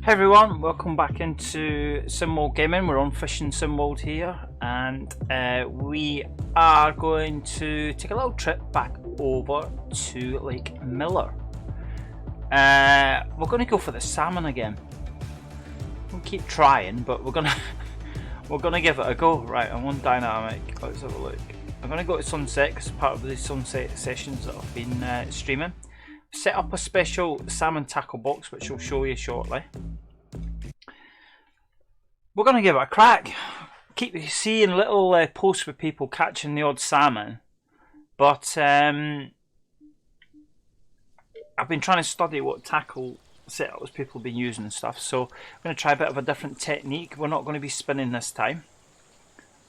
Hey everyone, welcome back into SimWorld Gaming. We're on Fishing SimWorld here, and we are going to take a little trip back over to Lake Miller. We're going to go for the salmon again. We'll keep trying, but we're gonna give it a go. Right, I'm on dynamic. Let's have a look. I'm going to go to sunset because part of the sunset sessions that I've been streaming. Set up a special salmon tackle box, which I'll show you shortly. We're going to give it a crack. Keep seeing little posts with people catching the odd salmon, but I've been trying to study what tackle setups people have been using and stuff, so I'm going to try a bit of a different technique. We're not going to be spinning this time,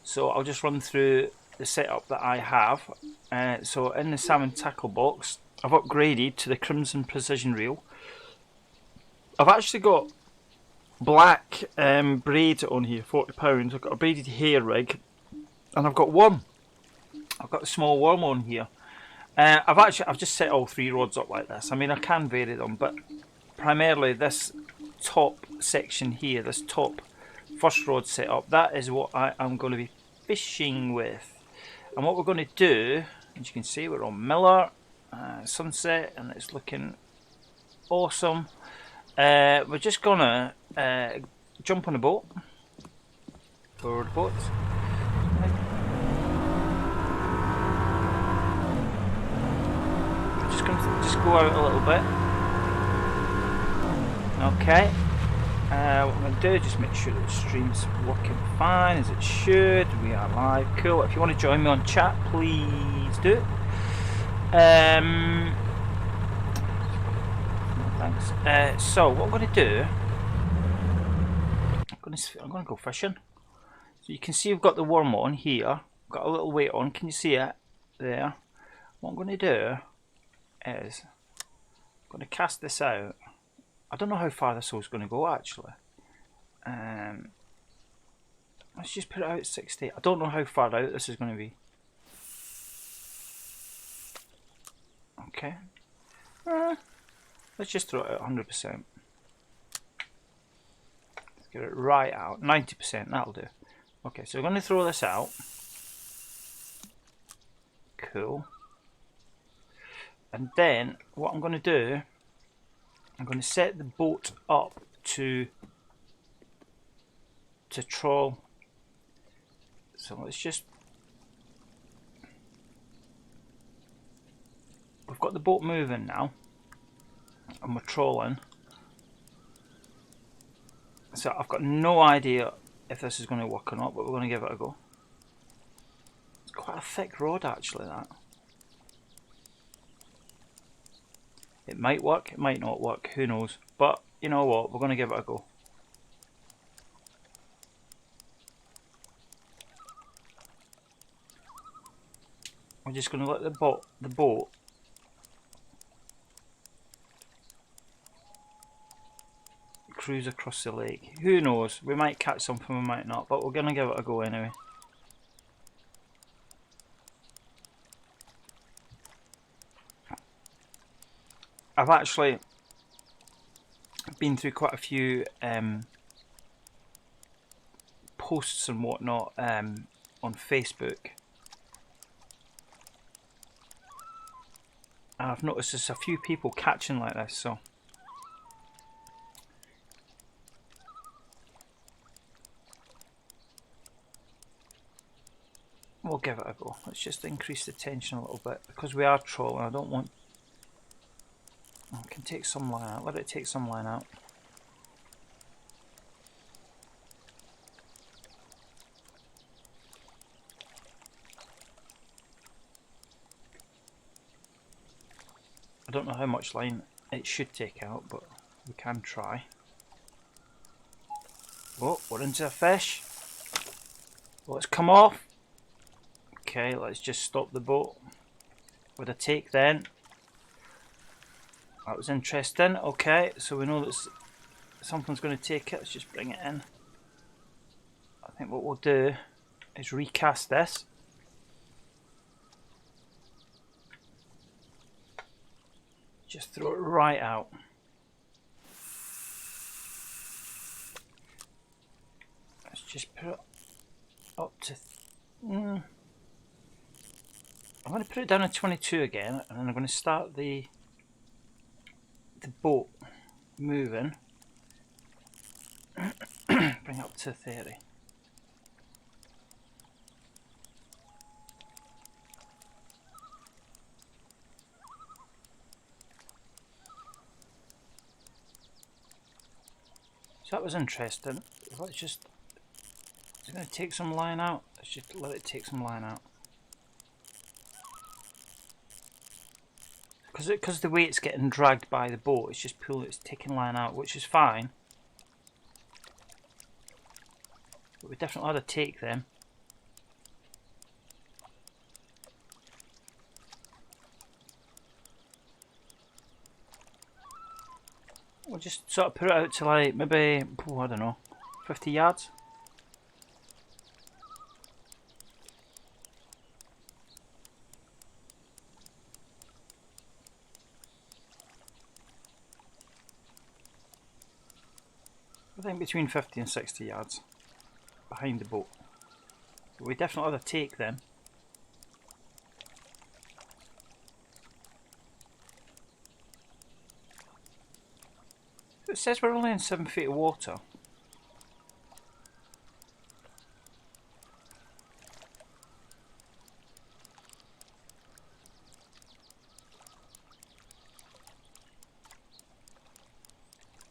so I'll just run through the setup that I have. So in the salmon tackle box, I've upgraded to the Crimson Precision Reel. I've actually got black braid on here, £40. I've got a braided hair rig, and I've got worm. I've got a small worm on here. I've just set all three rods up like this. I mean, I can vary them, but primarily this top section here, this top first rod setup, that is what I am going to be fishing with. And what we're going to do, as you can see, we're on Miller. Sunset, and it's looking awesome. We're just gonna jump on a boat. Forward boat. We're just gonna go out a little bit. Okay. What I'm gonna do, just make sure that the stream's working fine as it should. We are live. Cool. If you want to join me on chat, please do. Thanks. So what I'm going to do, I'm going to go fishing. So you can see we've got the worm on here. Got a little weight on. Can you see it there? What I'm going to do is I'm going to cast this out. I don't know how far this hole's going to go actually. Let's just put it out at 60. I don't know how far out this is going to be. Okay, let's just throw it at 100%. Let's get it right out. 90%, that'll do. Okay, so we're going to throw this out. Cool. And then what I'm going to do, I'm going to set the boat up to trawl. So let's just. We've got the boat moving now, and we're trolling. So I've got no idea if this is going to work or not, but we're going to give it a go. It's quite a thick rod actually, that. It might work, it might not work, who knows. But you know what, we're going to give it a go. We're just going to let the boat cruise across the lake. Who knows? We might catch something, we might not, but we're gonna give it a go anyway. I've actually been through quite a few posts and whatnot on Facebook, and I've noticed there's a few people catching like this, so we'll give it a go. Let's just increase the tension a little bit because we are trolling. I don't want. I can take some line out. Let it take some line out. I don't know how much line it should take out, but we can try. Oh, we're into a fish. Let's come off. Okay, let's just stop the boat with a take then. That was interesting. Okay, so we know that something's going to take it. Let's just bring it in. I think what we'll do is recast this. Just throw it right out. just put it up to... I'm going to put it down to 22 again, and then I'm going to start the boat moving. Bring it up to 30. So that was interesting. Let's just... It's going to take some line out. Let's just let it take some line out. Because the way it's getting dragged by the boat, it's just pulling, it's taking line out, which is fine. But we definitely ought to take them. We'll just sort of put it out to like maybe, I don't know, 50 yards. I think between 50 and 60 yards behind the boat. But we definitely ought to take them. It says we're only in 7 feet of water.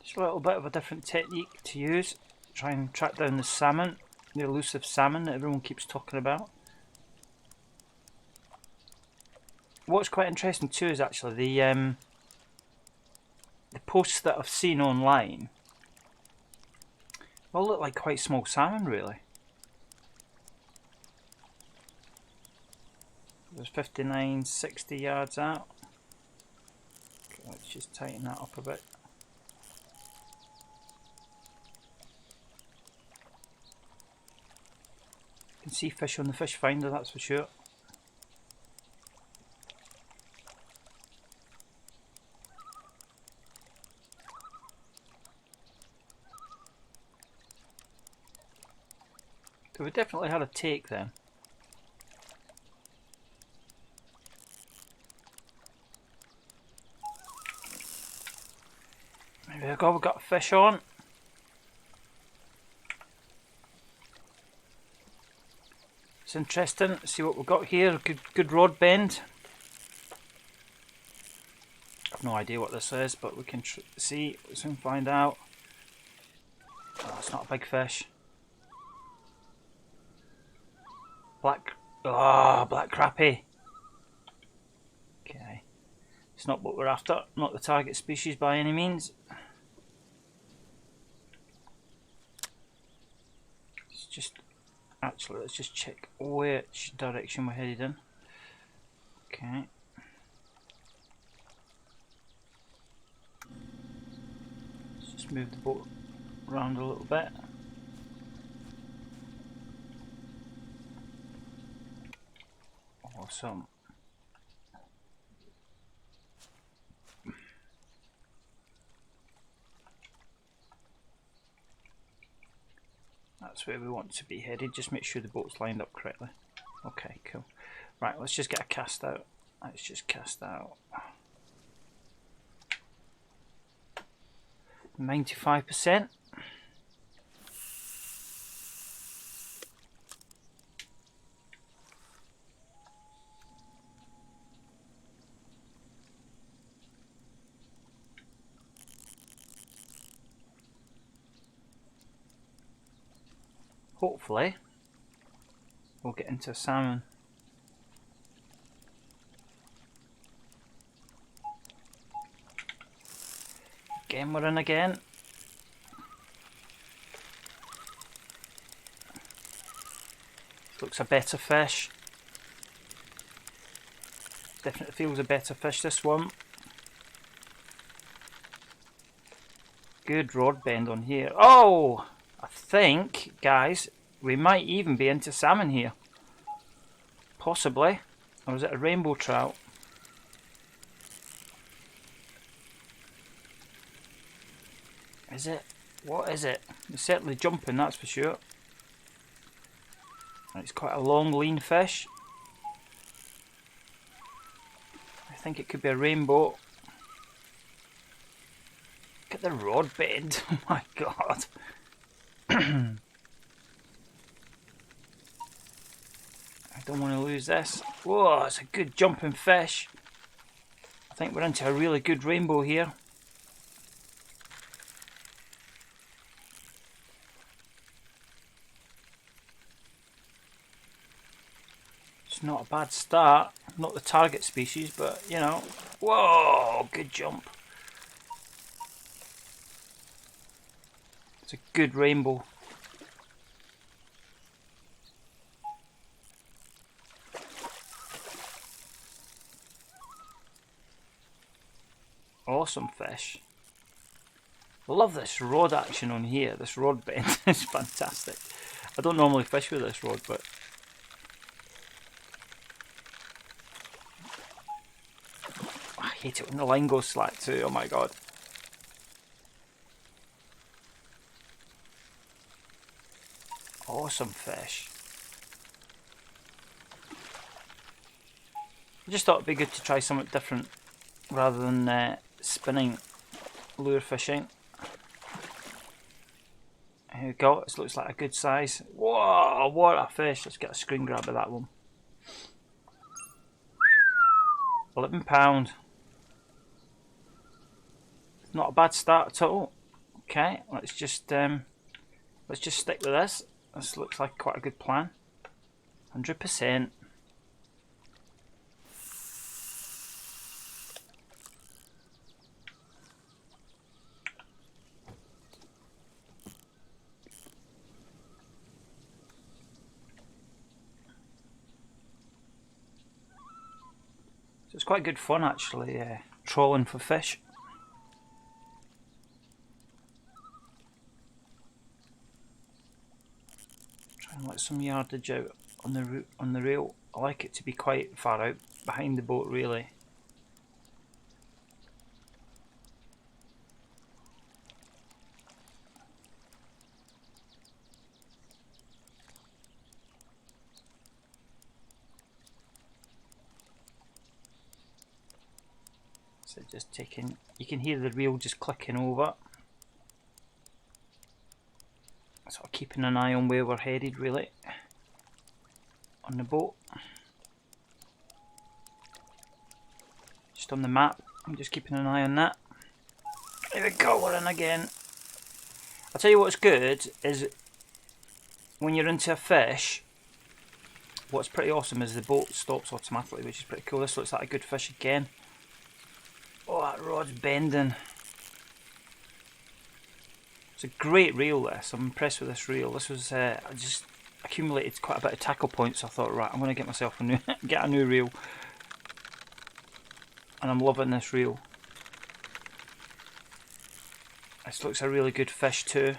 Just a little bit of a different technique to use. Try and track down the salmon, the elusive salmon that everyone keeps talking about. What's quite interesting too is actually the posts that I've seen online all look like quite small salmon, really. There's 59, 60 yards out. Okay, let's just tighten that up a bit. You can see fish on the fish finder, that's for sure. So we definitely had a take then. There we go, we've got a fish on. It's interesting. Let's see what we've got here. Good rod bend. I've no idea what this is, but we can see. We'll soon find out. Oh, it's not a big fish. Black crappie. Okay, it's not what we're after. Not the target species by any means. It's just actually, let's just check which direction we're headed in. Okay. Let's just move the boat around a little bit. Awesome. That's where we want to be headed. Just make sure the boat's lined up correctly. Okay, cool. Right, let's just get a cast out. Let's just cast out. 95%. Hopefully we'll get into salmon. Again, we're in again. Looks a better fish. Definitely feels a better fish, this one. Good rod bend on here. Oh! I think, guys, we might even be into salmon here. Possibly. Or is it a rainbow trout? Is it? What is it? It's certainly jumping, that's for sure. It's quite a long, lean fish. I think it could be a rainbow. Look at the rod bend. Oh my god. I don't want to lose this. Whoa, it's a good jumping fish. I think we're into a really good rainbow here. It's not a bad start. Not the target species, but you know. Whoa, good jump. It's a good rainbow. Awesome fish. I love this rod action on here. This rod bend is fantastic. I don't normally fish with this rod, but I hate it when the line goes slack too. Oh my god. Awesome fish. I just thought it'd be good to try something different rather than spinning lure fishing. Here we go, this looks like a good size. Whoa, what a fish. Let's get a screen grab of that one. £11. Not a bad start at all. Okay, let's just stick with this. This looks like quite a good plan. 100%. So it's quite good fun actually, trawling for fish. Try and let some yardage out on the reel. I like it to be quite far out behind the boat really. So just taking, you can hear the reel just clicking over. Sort of keeping an eye on where we're headed really on the boat. Just on the map, I'm just keeping an eye on that. There we go, we're in again. I'll tell you what's good is when you're into a fish, what's pretty awesome is the boat stops automatically, which is pretty cool. This looks like a good fish again. Oh, that rod's bending. It's a great reel this. I'm impressed with this reel. This was I just accumulated quite a bit of tackle points. So I thought, right, I'm going to get myself a new get a new reel, and I'm loving this reel. This looks a really good fish too.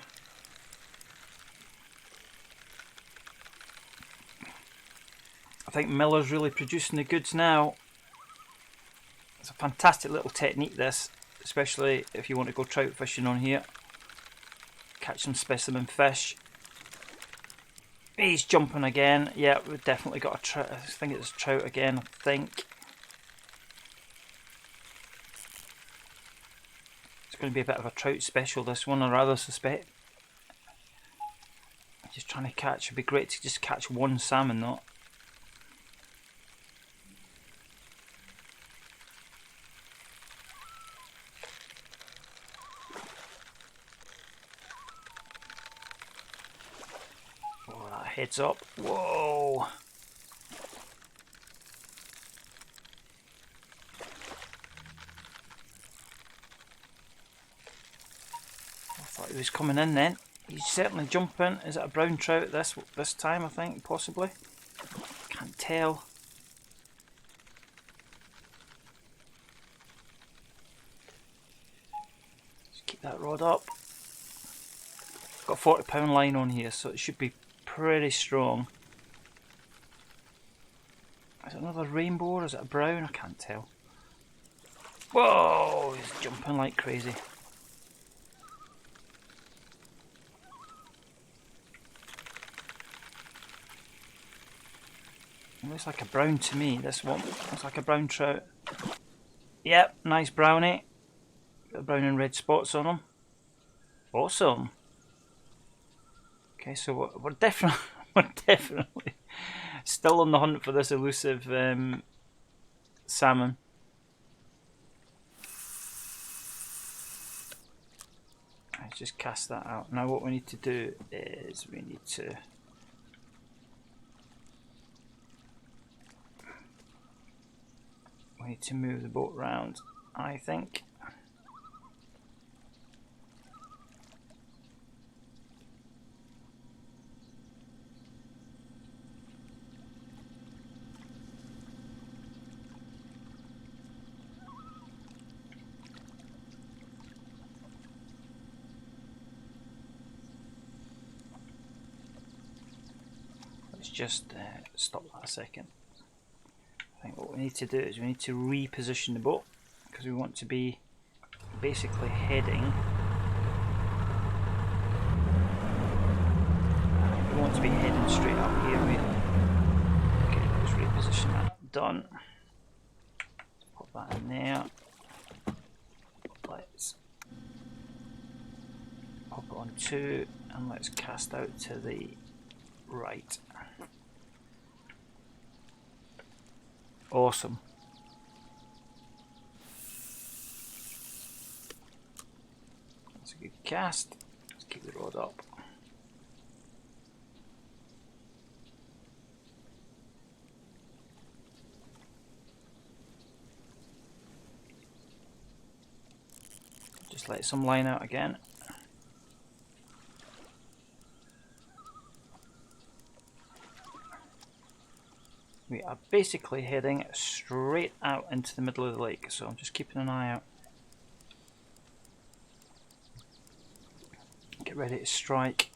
I think Miller's really producing the goods now. It's a fantastic little technique this, especially if you want to go trout fishing on here. Catch some specimen fish. He's jumping again. Yeah, we've definitely got a trout. I think it's a trout again, I think. It's going to be a bit of a trout special this one, I rather suspect. Just trying to catch, it'd be great to just catch one salmon though. Heads up. Whoa. I thought he was coming in then. He's certainly jumping. Is it a brown trout this time, I think, possibly? Can't tell. Just keep that rod up. Got a £40 line on here, so it should be pretty strong. Is it another rainbow or is it a brown? I can't tell. Whoa, he's jumping like crazy. It looks like a brown to me, this one. Looks like a brown trout. Yep, nice brownie. Got brown and red spots on them. Awesome. Okay, so we're definitely we're definitely still on the hunt for this elusive salmon. Let's just cast that out. Now what we need to do is we need to move the boat round, I think. Let's just stop that a second. I think what we need to do is we need to reposition the boat because we want to be basically heading. We want to be heading straight up here, really. Okay, let's reposition that. Done. Let's pop that in there. Let's pop it on 2 and let's cast out to the right. Awesome. That's a good cast. Let's keep the rod up. Just let some line out again. We are basically heading straight out into the middle of the lake, so I'm just keeping an eye out. Get ready to strike.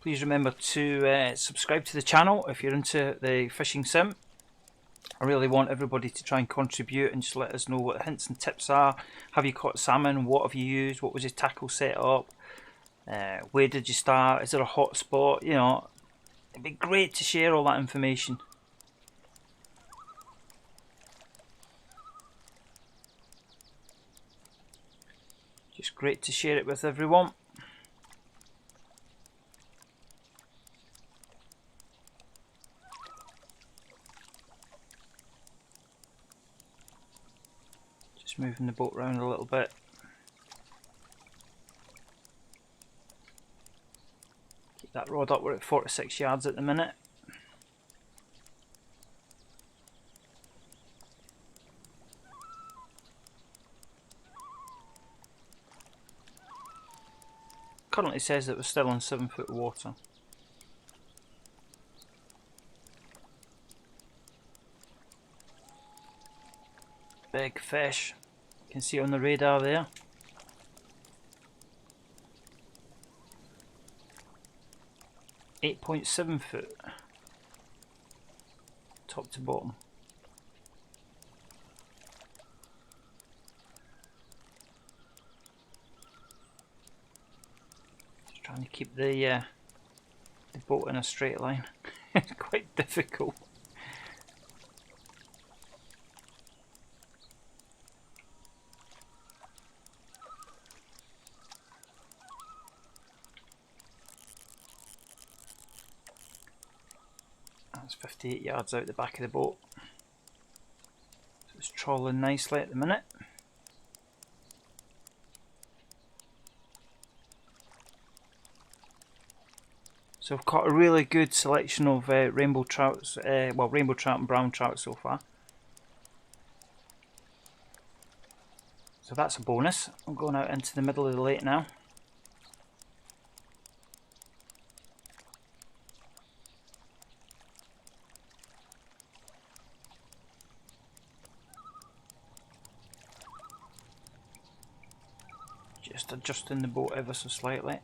Please remember to subscribe to the channel if you're into the fishing sim. I really want everybody to try and contribute and just let us know what the hints and tips are. Have you caught salmon? What have you used? What was your tackle setup? Where did you start? Is there a hot spot? You know, it'd be great to share all that information. Just great to share it with everyone. Moving the boat around a little bit. Keep that rod up, we're at 46 yards at the minute. Currently says that we're still on 7 foot of water. Big fish. You can see it on the radar there. .7 foot. Top to bottom. Just trying to keep the boat in a straight line. It's quite difficult. That's 58 yards out the back of the boat. So it's trawling nicely at the minute. So I've caught a really good selection of rainbow trouts, rainbow trout and brown trout so far. So that's a bonus. I'm going out into the middle of the lake now. Just adjusting the boat ever so slightly.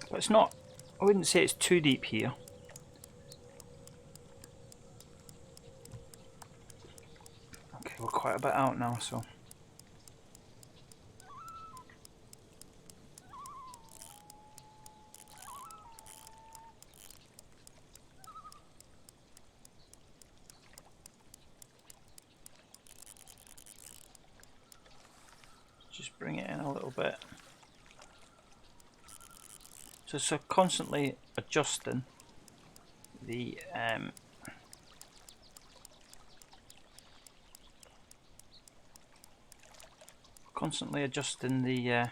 But it's not, I wouldn't say it's too deep here. Okay, we're quite a bit out now, so. Just bring it in a little bit. So constantly adjusting the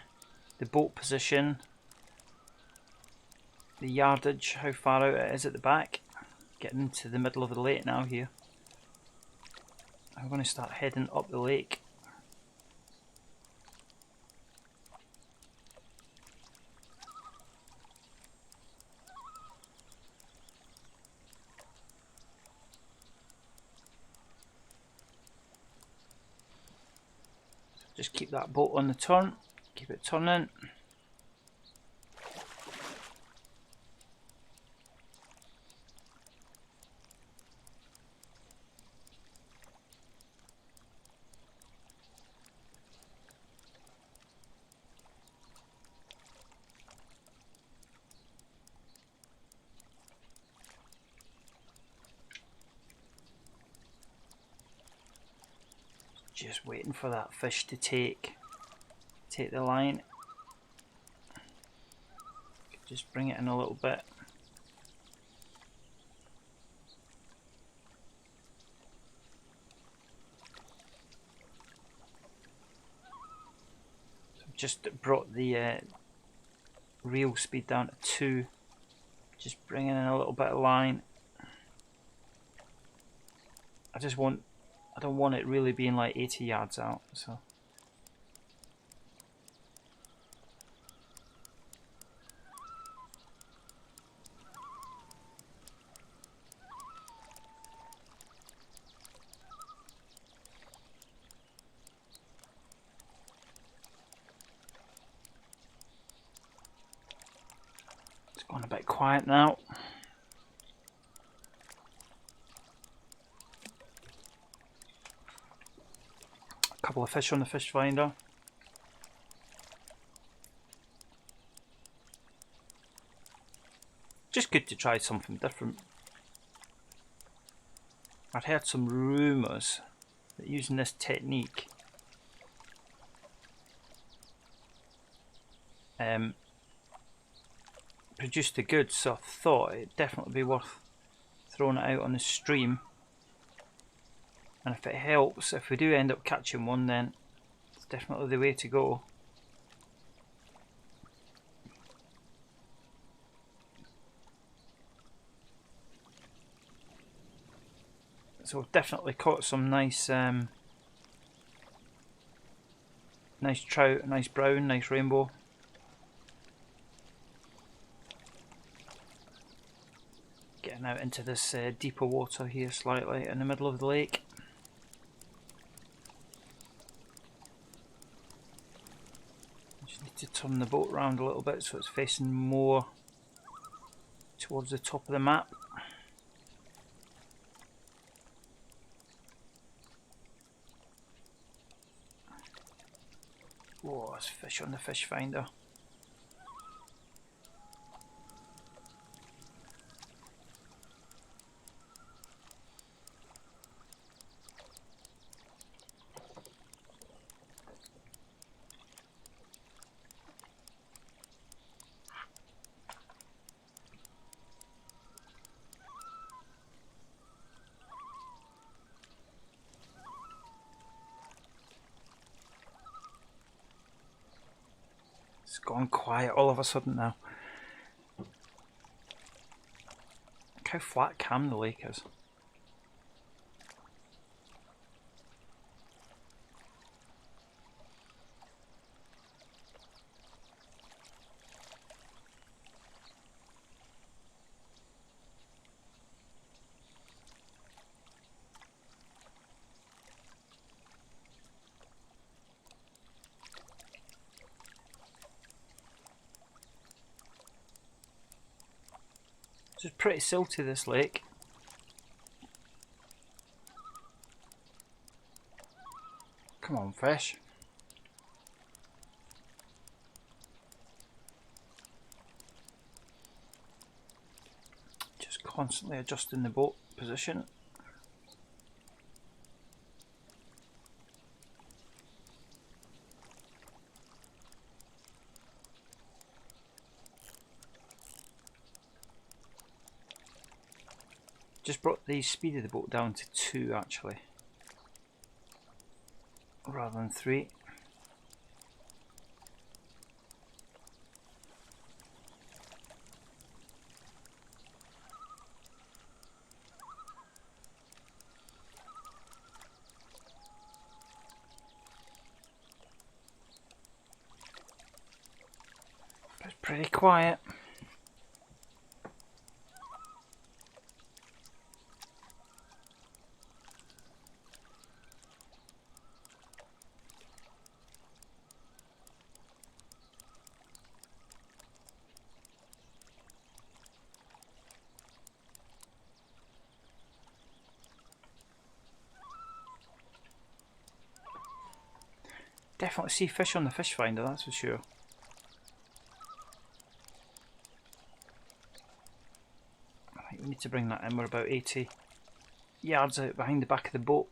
boat position, the yardage, how far out it is at the back. Getting into the middle of the lake now here. I'm going to start heading up the lake. Just keep that boat on the turn, keep it turning. Just waiting for that fish to take the line. Just bring it in a little bit. So just brought the reel speed down to 2. Just bringing in a little bit of line. I don't want it really being like 80 yards out, so. It's gone a bit quiet now. Couple of fish on the fish finder. Just good to try something different. I've heard some rumours that using this technique produced the goods, so I thought it'd definitely be worth throwing it out on the stream. And if it helps, if we do end up catching one, then it's definitely the way to go. So we've definitely caught some nice nice trout, nice brown, nice rainbow. Getting out into this deeper water here slightly in the middle of the lake. Just need to turn the boat around a little bit so it's facing more towards the top of the map. Whoa, there's fish on the fish finder. It's gone quiet all of a sudden now. Look how flat calm the lake is. It's pretty silty, this lake. Come on, fish. Just constantly adjusting the boat position. Just brought the speed of the boat down to 2 actually, rather than 3. It's pretty quiet. Definitely see fish on the fish finder, that's for sure. Right, we need to bring that in. We're about 80 yards out behind the back of the boat.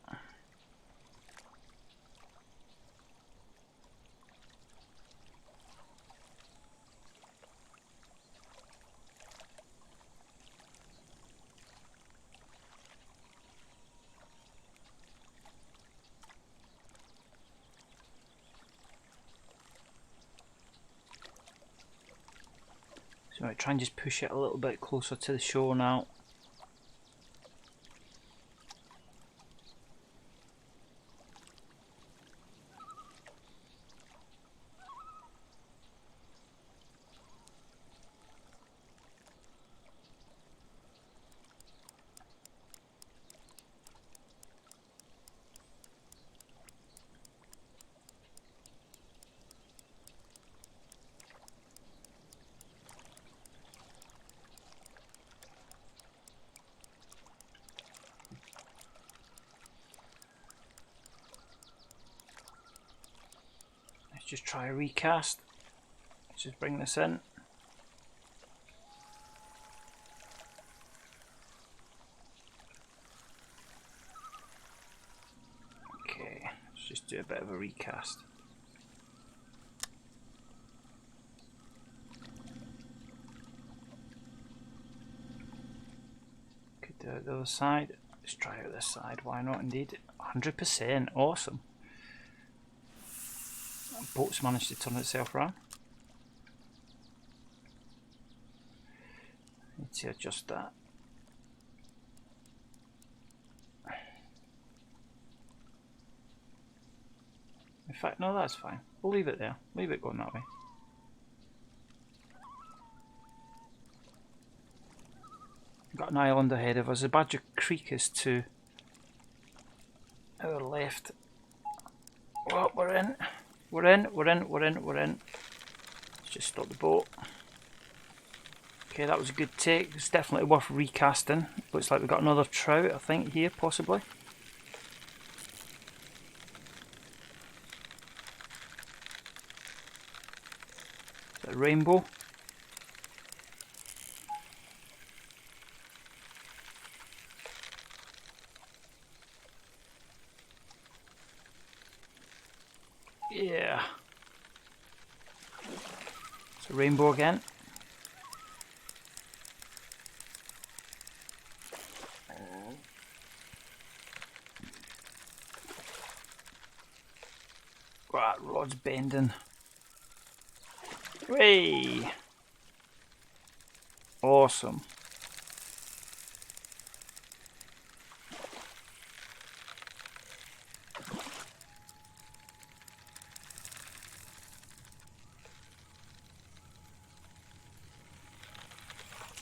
So I might try and just push it a little bit closer to the shore now. Just try a recast. Let's just bring this in. Okay, let's just do a bit of a recast. Could do it the other side. Let's try out this side, why not indeed. 100%, awesome. Boat's managed to turn itself around. Need to adjust that. In fact, no, that's fine. We'll leave it there. Leave it going that way. Got an island ahead of us. The Badger Creek is to our left. Well, we're in. We're in. Let's just stop the boat. Okay, that was a good take. It's definitely worth recasting. Looks like we've got another trout, I think, here, possibly. Is that a rainbow? Yeah. It's a rainbow again. That rod's bending. Way. Awesome.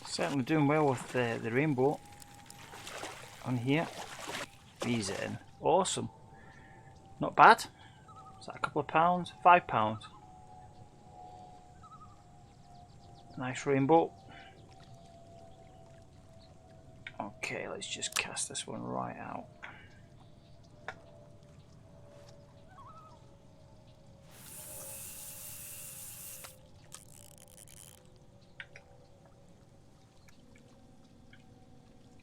Certainly doing well with the rainbow on here. He's in. Awesome. Not bad. Is that a couple of pounds? £5. Nice rainbow. Okay, let's just cast this one right out.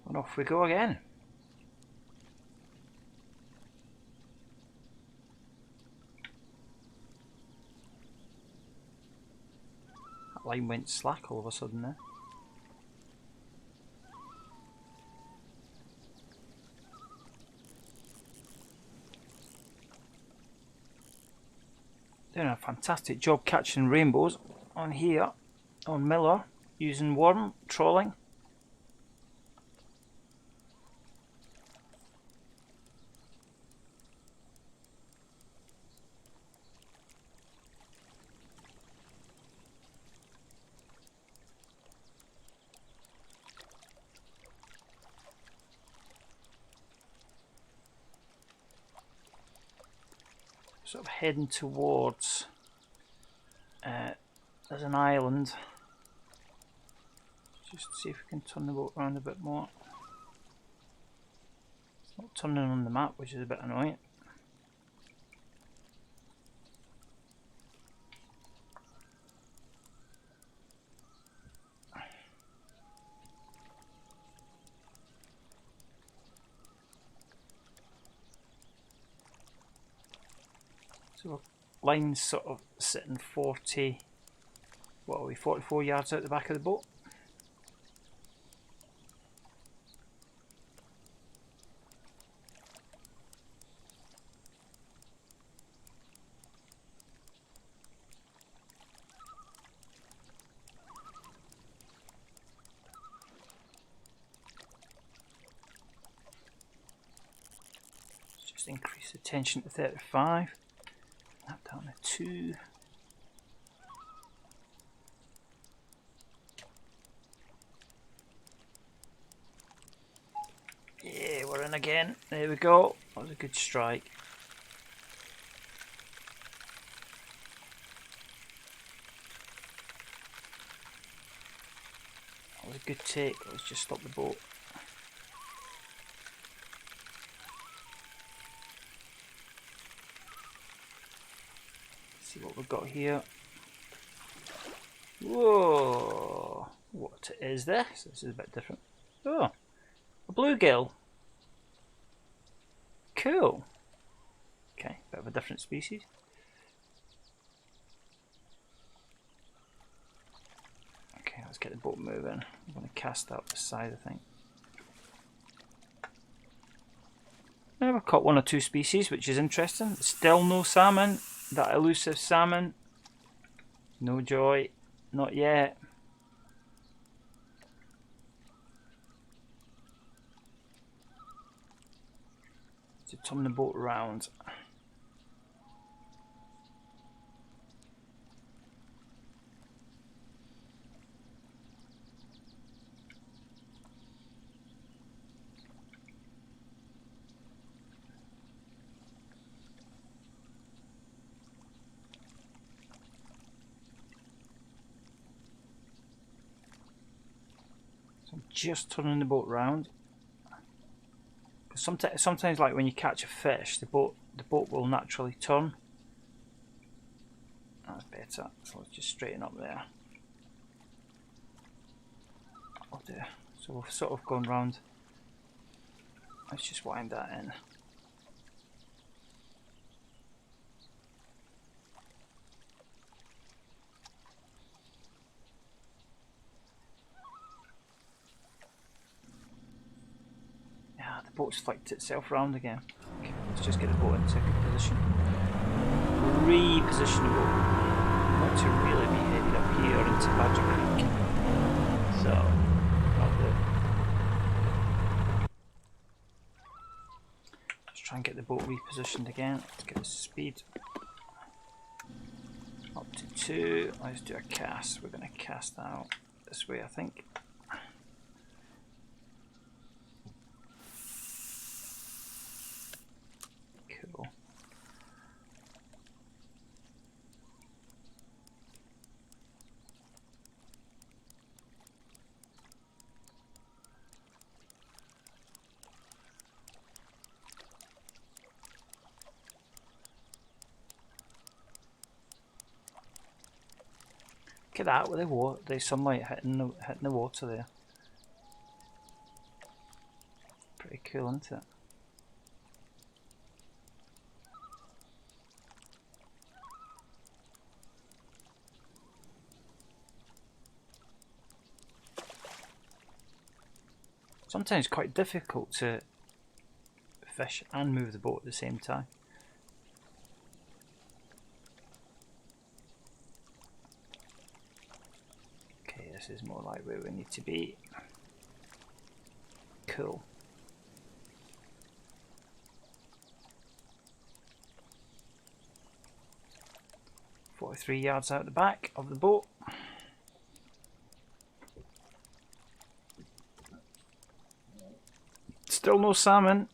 And off we go again. That line went slack all of a sudden there. Doing a fantastic job catching rainbows on here, on Miller, using worm trawling. Sort of heading towards, there's an island. Just see if we can turn the boat around a bit more. It's not turning on the map, which is a bit annoying. So line's sort of sitting 40, what are we, 44 yards out the back of the boat. Let's just increase the tension to 35. That down to 2. Yeah, we're in again. There we go. That was a good strike. That was a good take. Let's just stop the boat. See what we've got here. Whoa! What is this? This is a bit different. Oh, a bluegill. Cool. Okay, bit of a different species. Okay, let's get the boat moving. I'm going to cast out the side, I think. Now we've caught 1 or 2 species, which is interesting. Still no salmon. That elusive salmon. No joy. Not yet. To turn the boat around. So I'm just turning the boat around. Sometimes, like when you catch a fish, the boat will naturally turn. That's better. So let's just straighten up there. Oh dear. So we've sort of gone round. Let's just wind that in. The boat's flicked itself round again. Okay, let's just get the boat into a good position. Reposition the boat. I want to really be headed up here into Badger Creek. So, that'll do. Just try and get the boat repositioned again. Let's get the speed up to 2. Let's do a cast. We're going to cast out this way, I think. Cool. at that with the sunlight hitting the water there. Pretty cool, isn't it? Sometimes quite difficult to fish and move the boat at the same time. Okay, this is more like where we need to be. Cool. "43 yards out the back of the boat. Still no salmon.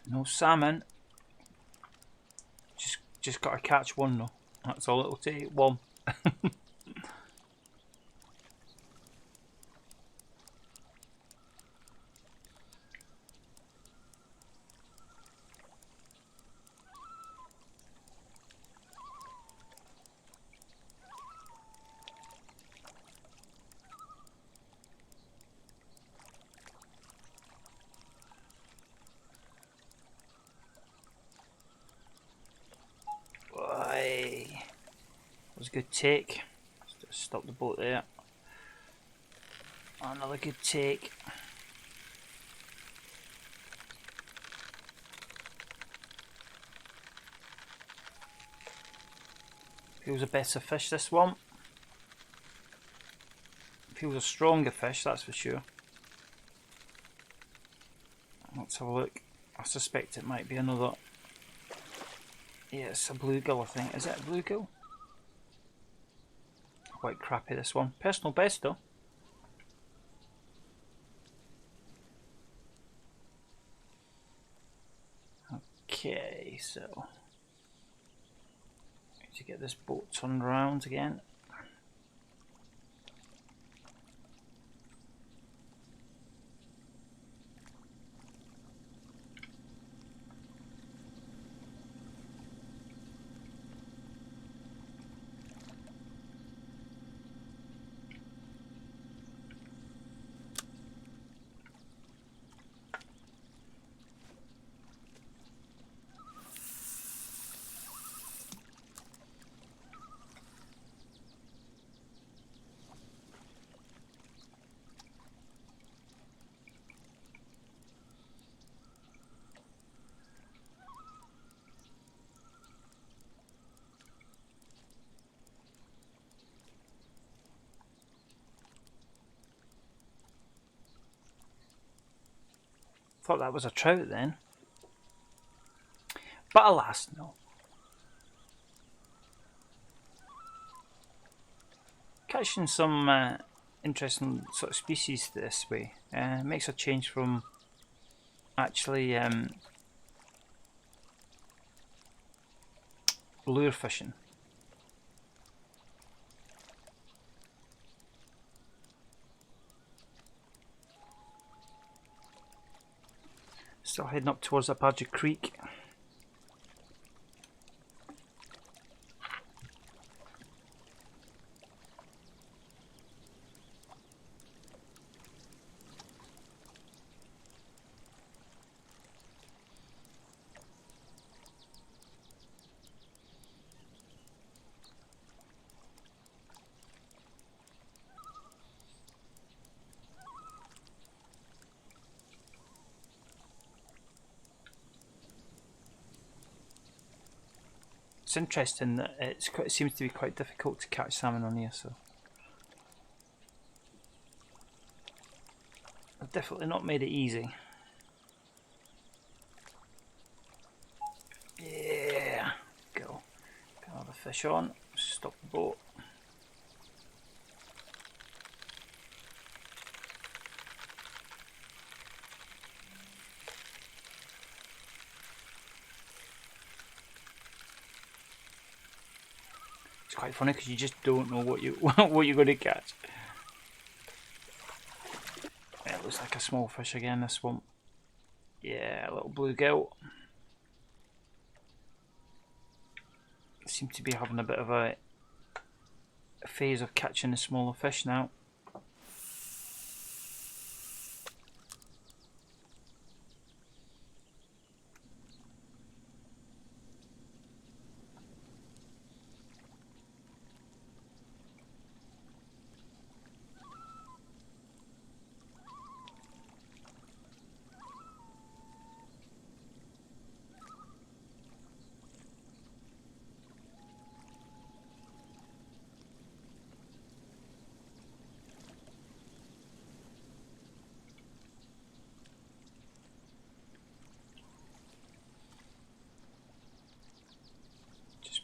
No salmon. Just got to catch one though. That's all it'll take. One. That was a good take. Just stop the boat there. Another good take. Feels a better fish, this one. Feels a stronger fish, that's for sure. Let's have a look. I suspect it might be another. Yeah, it's a bluegill, I think. Is it a bluegill? Quite crappy, this one. Personal best though. Okay, so need to get this boat turned around again. Thought that was a trout then. But alas, no. Catching some interesting sort of species this way makes a change from actually lure fishing. Still heading up towards Apache Creek. It's interesting that it seems to be quite difficult to catch salmon on here, so I've definitely not made it easy. Yeah, go. Get another fish on. Stop the boat. It's quite funny because you just don't know what you what you're going to catch. It looks like a small fish again, this one. Yeah, a little bluegill. Seem to be having a bit of a phase of catching the smaller fish now.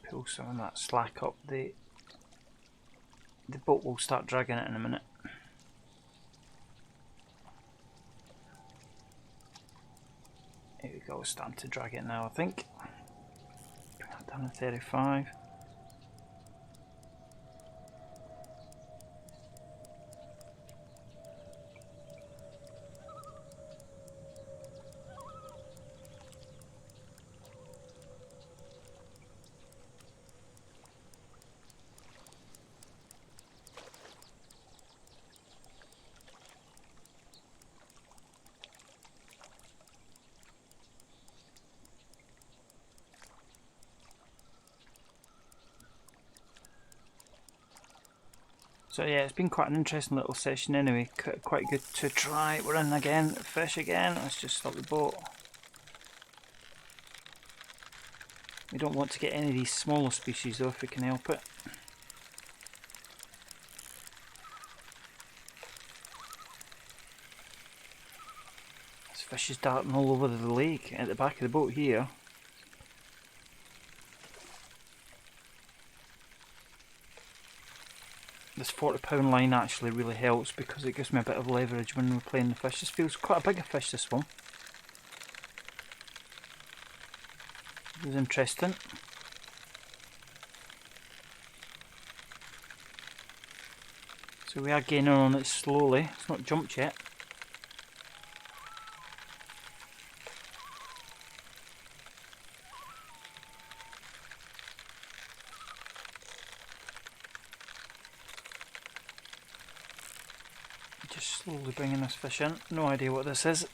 Pull some of that slack up. The boat will start dragging it in a minute. Here we go, starting to drag it now, I think. Bring that down to 35. So yeah, it's been quite an interesting little session anyway, quite good to try. We're in again, fish again. Let's just stop the boat. We don't want to get any of these smaller species though if we can help it. This fish is darting all over the lake at the back of the boat here. This 40-pound line actually really helps because it gives me a bit of leverage when we're playing the fish. This feels quite a bigger fish, this one. It was interesting. So we are gaining on it slowly. It's not jumped yet. Slowly bringing this fish in. No idea what this is.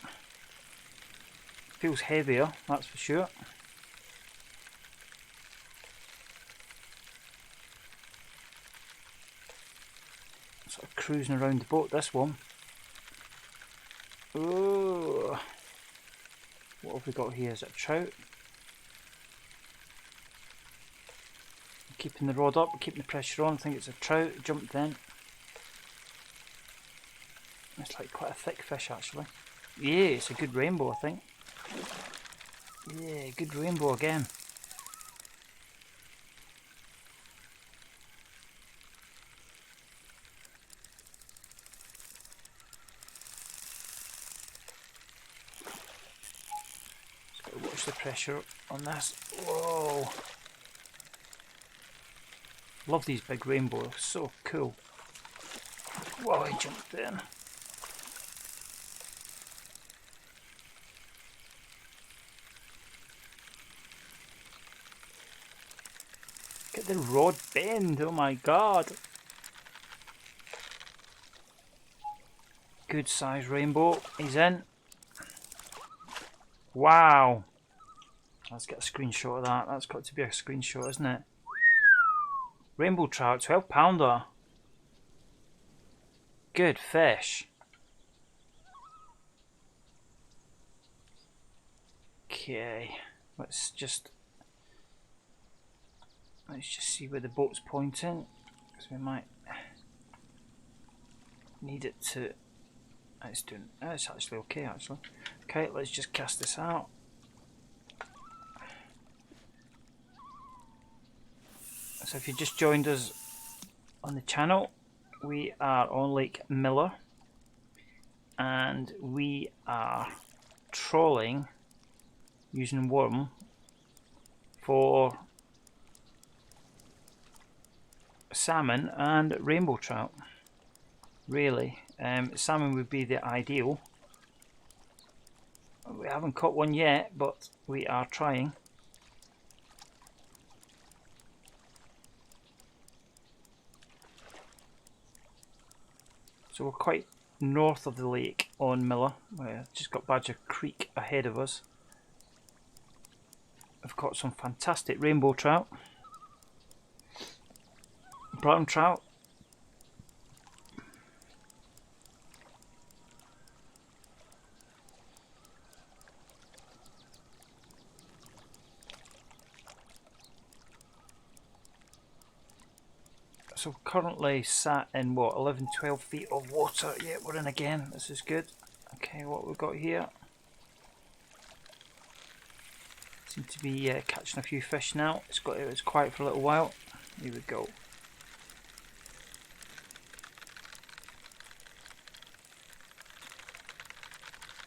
Feels heavier, that's for sure. Sort of cruising around the boat, this one. Oh, what have we got here? Is it a trout? Keeping the rod up, keeping the pressure on. I think it's a trout. Jumped in. It's like quite a thick fish actually. Yeah, it's a good rainbow I think. Yeah, good rainbow again. Just got to watch the pressure on this. Whoa! Love these big rainbows, so cool. Whoa, he jumped in. Look at the rod bend, oh my god. Good size rainbow, he's in. Wow. Let's get a screenshot of that. That's got to be a screenshot, isn't it? Rainbow trout, 12-pounder. Good fish. Okay, let's just see where the boat's pointing, because we might need it to. It's doing. It's actually okay, actually. Okay, let's just cast this out. So if you just joined us on the channel, we are on Lake Miller, and we are trawling using worm for salmon and rainbow trout. Really, salmon would be the ideal. We haven't caught one yet, but we are trying. So we're quite north of the lake on Miller. We've just got Badger Creek ahead of us. We've caught some fantastic rainbow trout, brown trout, so currently sat in what, 11-12 feet of water. Yeah, we're in again. This is good. Okay, what we've got here. Seem to be catching a few fish now. It was quiet for a little while. Here we go.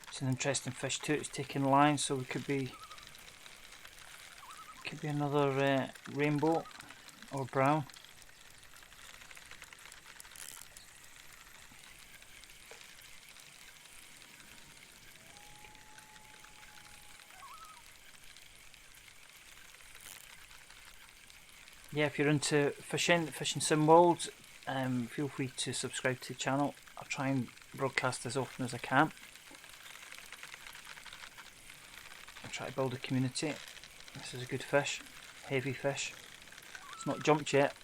It's an interesting fish too. It's taking line, so we could be another rainbow or brown. Yeah, if you're into fishing sim world, feel free to subscribe to the channel. I'll try and broadcast as often as I can. I'll try to build a community. This is a good fish, heavy fish. It's not jumped yet.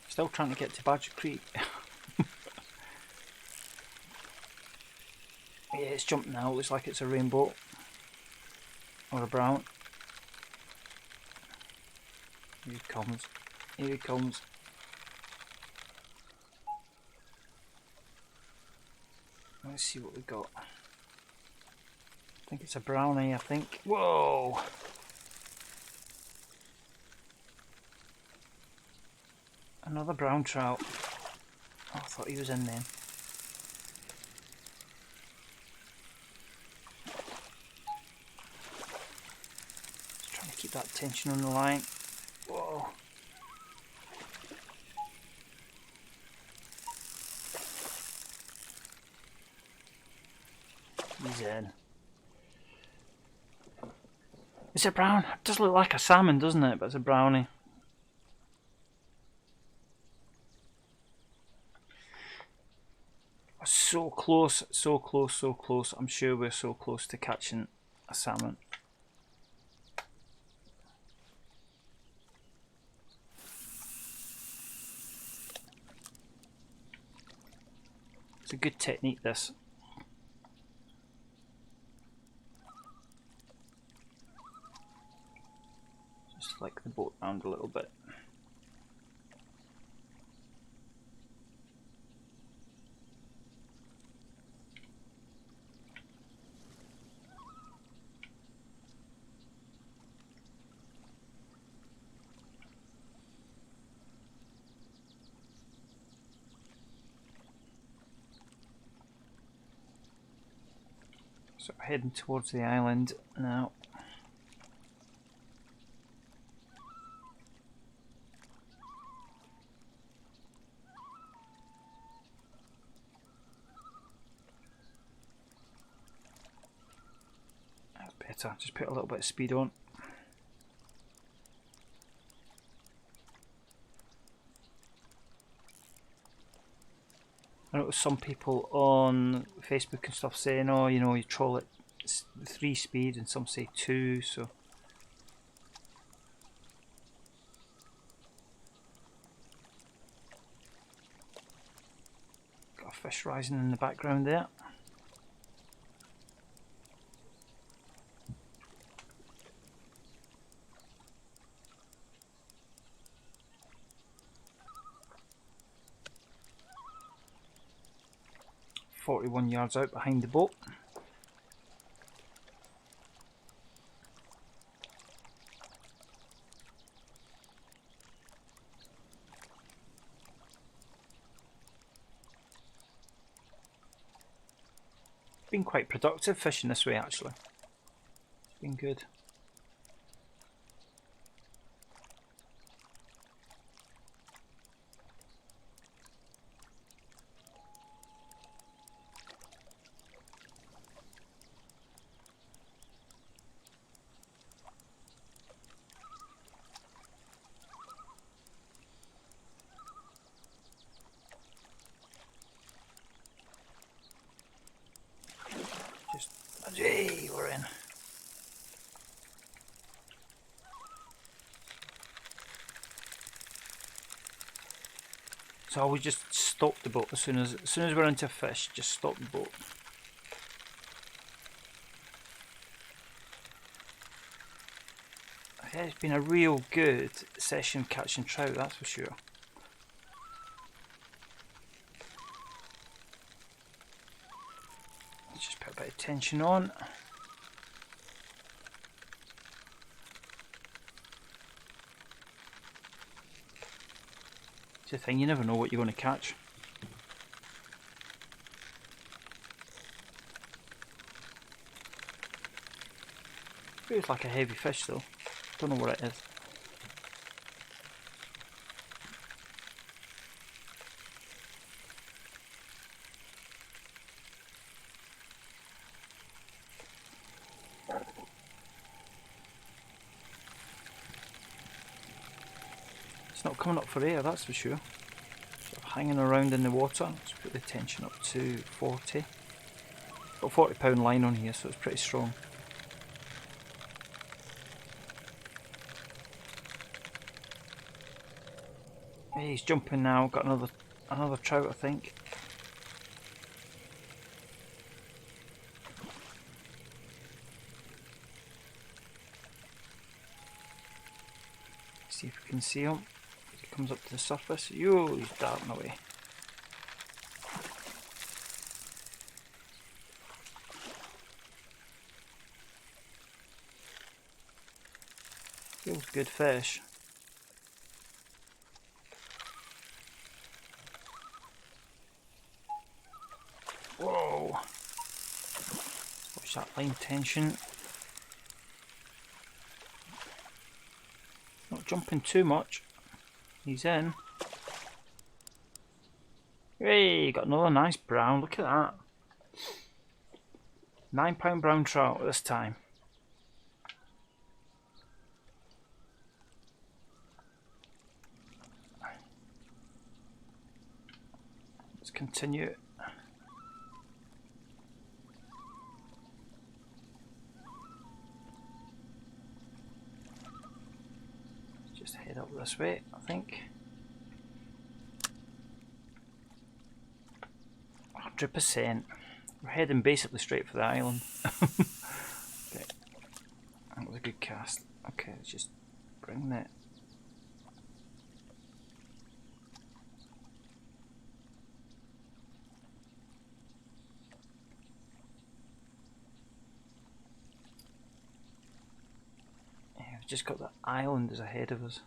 Still trying to get to Badger Creek. Yeah, it's jumped now. Looks like it's a rainbow. Or a brown. Here he comes. Here he comes. Let's see what we got. I think it's a brownie, I think. Whoa! Another brown trout. Oh, I thought he was in then. Keep that tension on the line. Whoa. He's in. Is it brown? It does look like a salmon, doesn't it? But it's a brownie. So close, so close, so close. I'm sure we're so close to catching a salmon. It's a good technique, this. Just flick the boat around a little bit. So we're heading towards the island now. That's better, just put a little bit of speed on. I know some people on Facebook and stuff saying, oh, you know, you troll at 3 speed, and some say 2, so. Got a fish rising in the background there. "41 yards out behind the boat." Been quite productive fishing this way, actually. Been good. So I always just stop the boat as soon as we're into a fish. Just stop the boat. Yeah, it's been a real good session catching trout, that's for sure. Let's just put a bit of tension on. It's the thing, you never know what you're going to catch. Feels like a heavy fish though. Don't know what it is. It's not coming up for air, that's for sure. Sort of hanging around in the water. Let's put the tension up to 40. Got a 40-pound line on here, so it's pretty strong. Hey, he's jumping now. Got another trout, I think. See if we can see him. He comes up to the surface. Yo, he's darting away. Feels good fish. Whoa! Watch that line tension. Not jumping too much. He's in. Hey, got another nice brown. Look at that. 9-pound brown trout this time. Let's continue. Just head up this way, I think. 100%. We're heading basically straight for the island. Okay. That was a good cast. Okay, let's just bring that. Yeah, we've just got the island is ahead of us.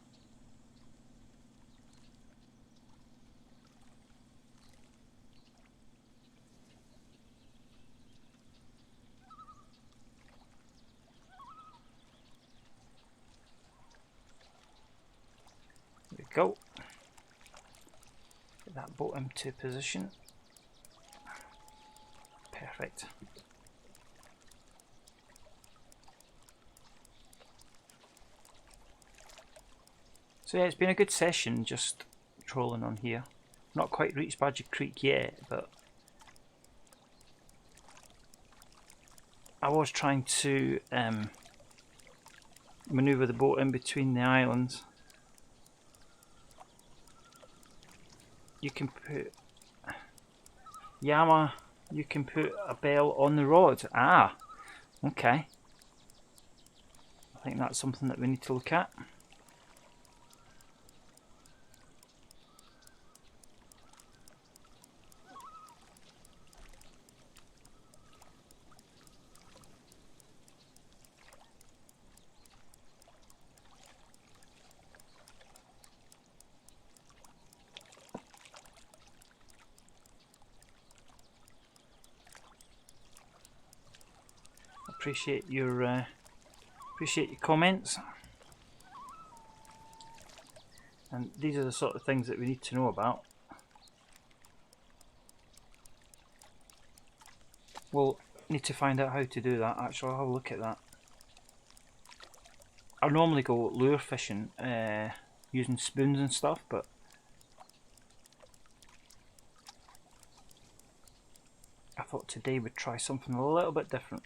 There we go. Get that boat into position. Perfect. So yeah, it's been a good session just trolling on here. Not quite reached Badger Creek yet, but I was trying to manoeuvre the boat in between the islands. You can put Yama, you can put a bell on the rod. Ah, okay. I think that's something that we need to look at. Appreciate your comments, and these are the sort of things that we need to know about. We'll need to find out how to do that. Actually, I'll have a look at that. I normally go lure fishing using spoons and stuff, but I thought today we'd try something a little bit different.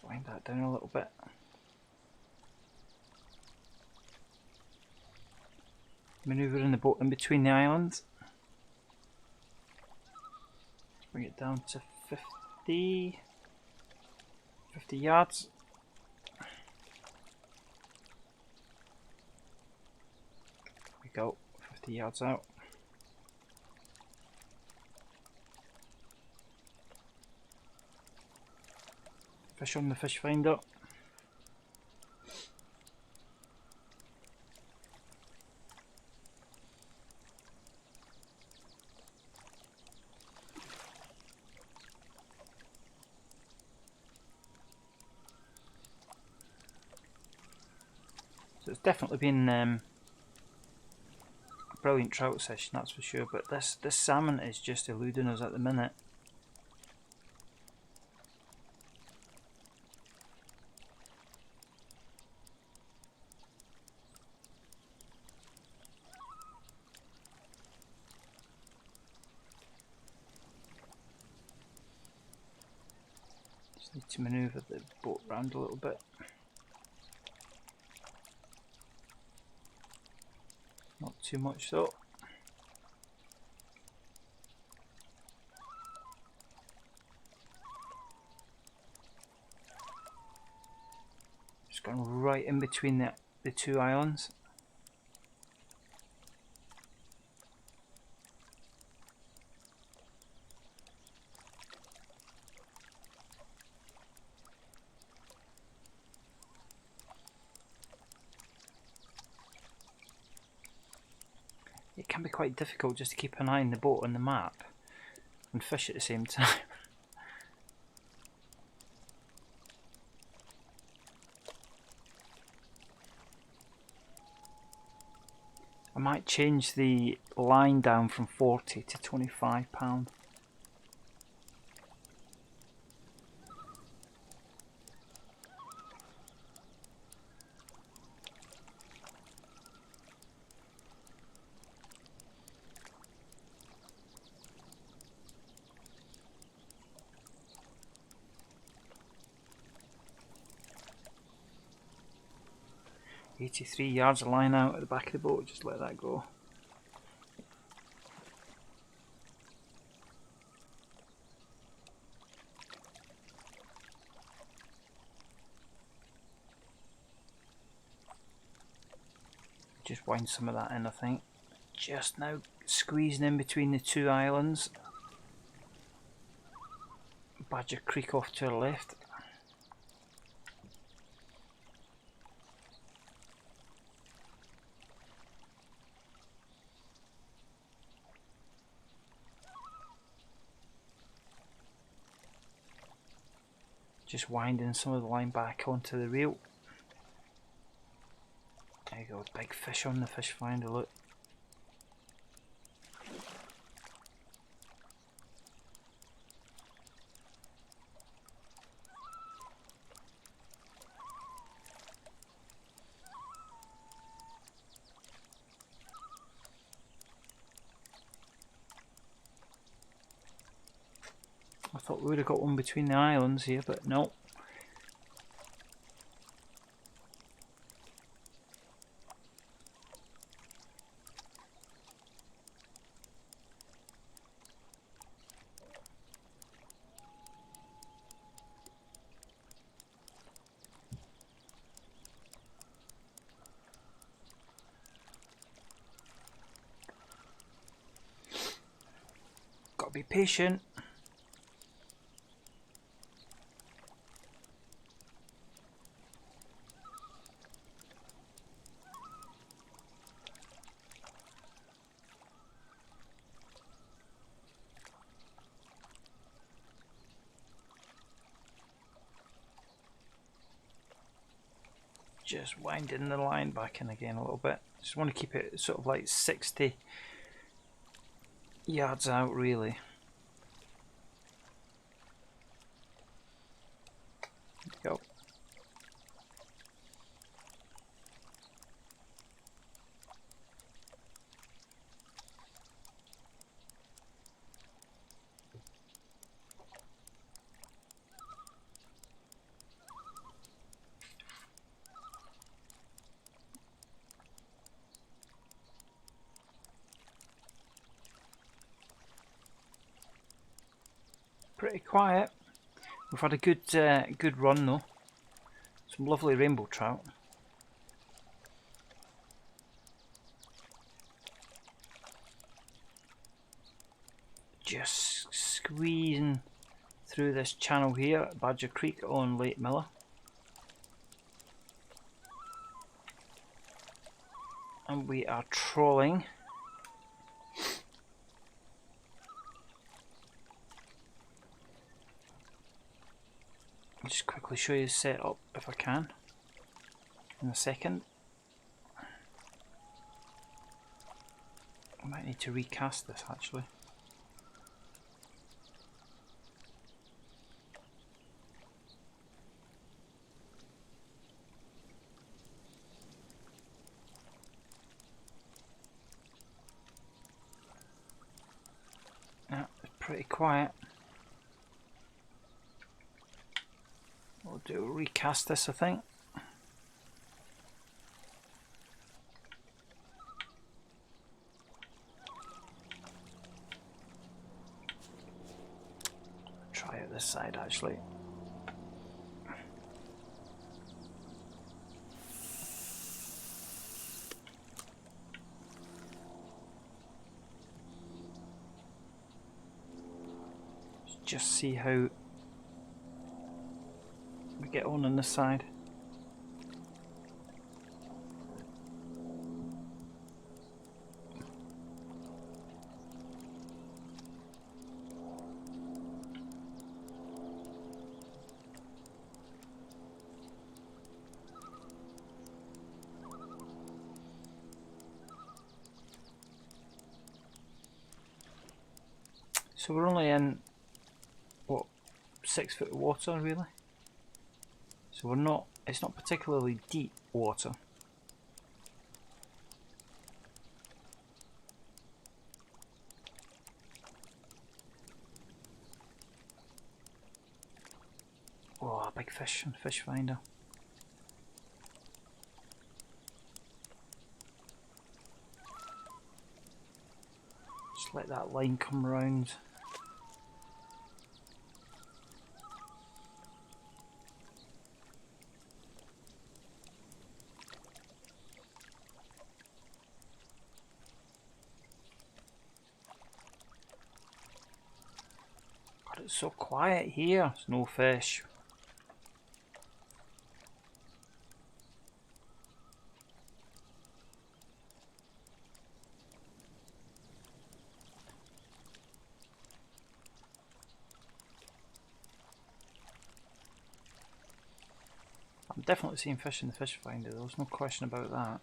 wind that down a little bit. Manoeuvring the boat in between the islands. Let's bring it down to 50 yards. There we go, 50 yards out. Fish on the fish finder. So it's definitely been a brilliant trout session, that's for sure, but this salmon is just eluding us at the minute. Just need to manoeuvre the boat round a little bit. Not too much though. Just going right in between the two islands. It can be quite difficult just to keep an eye on the boat and the map and fish at the same time. I might change the line down from 40 to 25 pound. $83 yards of line out at the back of the boat, just let that go. Just wind some of that in, I think. Just now squeezing in between the two islands. Badger Creek off to our left. Just winding some of the line back onto the reel. There you go, big fish on the fish finder, look. I thought we would have got one between the islands here, but no. Gotta be patient. Just winding the line back in again a little bit. Just want to keep it sort of like 60 yards out, really. There we go. pretty quiet. We've had a good run though. Some lovely rainbow trout. Just squeezing through this channel here at Badger Creek on Lake Miller. And we are trawling. I'll just quickly show you the setup if I can in a second. I might need to recast this actually. Yeah, it's pretty quiet. We'll do recast this, I think. Try it this side actually. Just see how we get on this side. So we're only in, what, 6 foot of water really? So we're not, it's not particularly deep water. Oh, a big fish on fish finder. Just let that line come round. God, it's so quiet here. There's no fish. I'm definitely seeing fish in the fish finder, there's no question about that.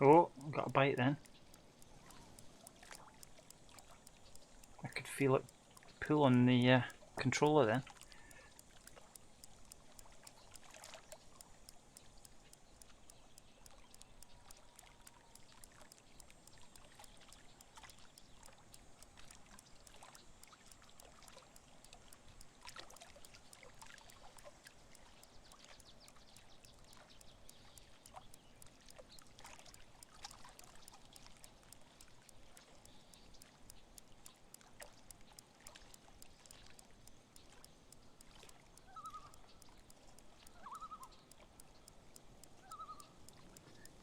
Oh, got a bite then. I could feel it pull on the controller then.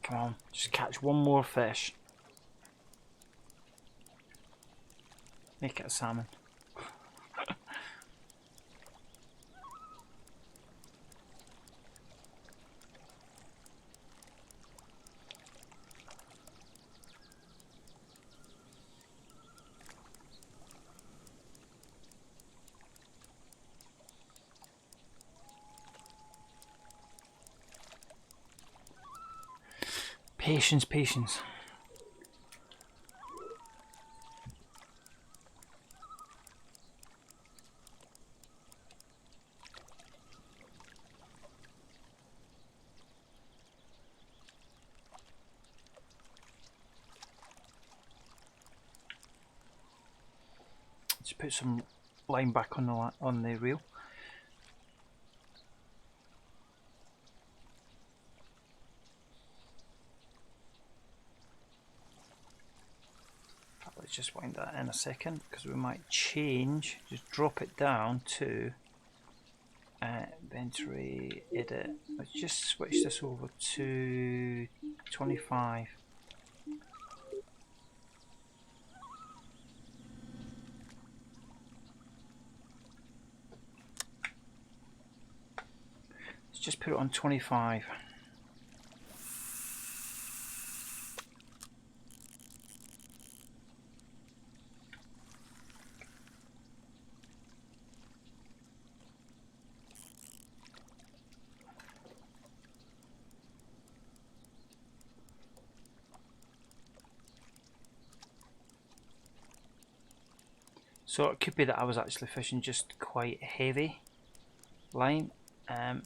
Come on, just catch one more fish. Make it a salmon. Patience, patience. Just put some line back on the reel. let's just wind that in a second because we might change, just drop it down to inventory, edit. Let's just switch this over to 25. Let's just put it on 25. So it could be that I was actually fishing just quite heavy line. It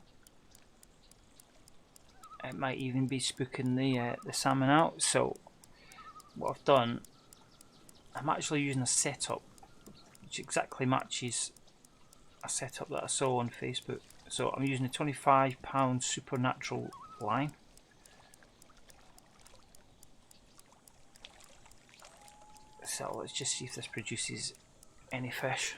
might even be spooking the salmon out. So what I've done, I'm actually using a setup which exactly matches a setup that I saw on Facebook. So I'm using a 25-pound supernatural line. So let's just see if this produces any fish.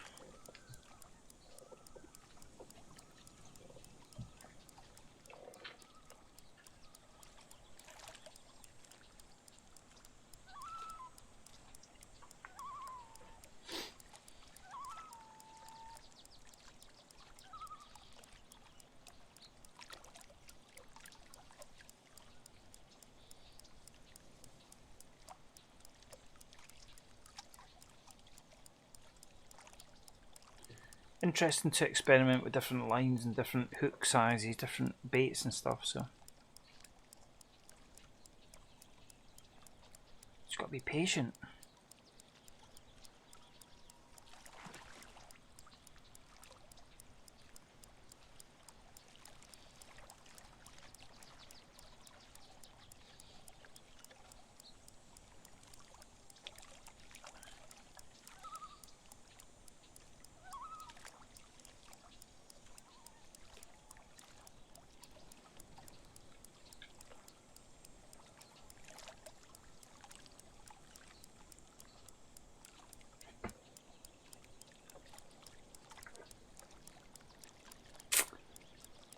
Interesting to experiment with different lines and different hook sizes, different baits and stuff, so just got to be patient.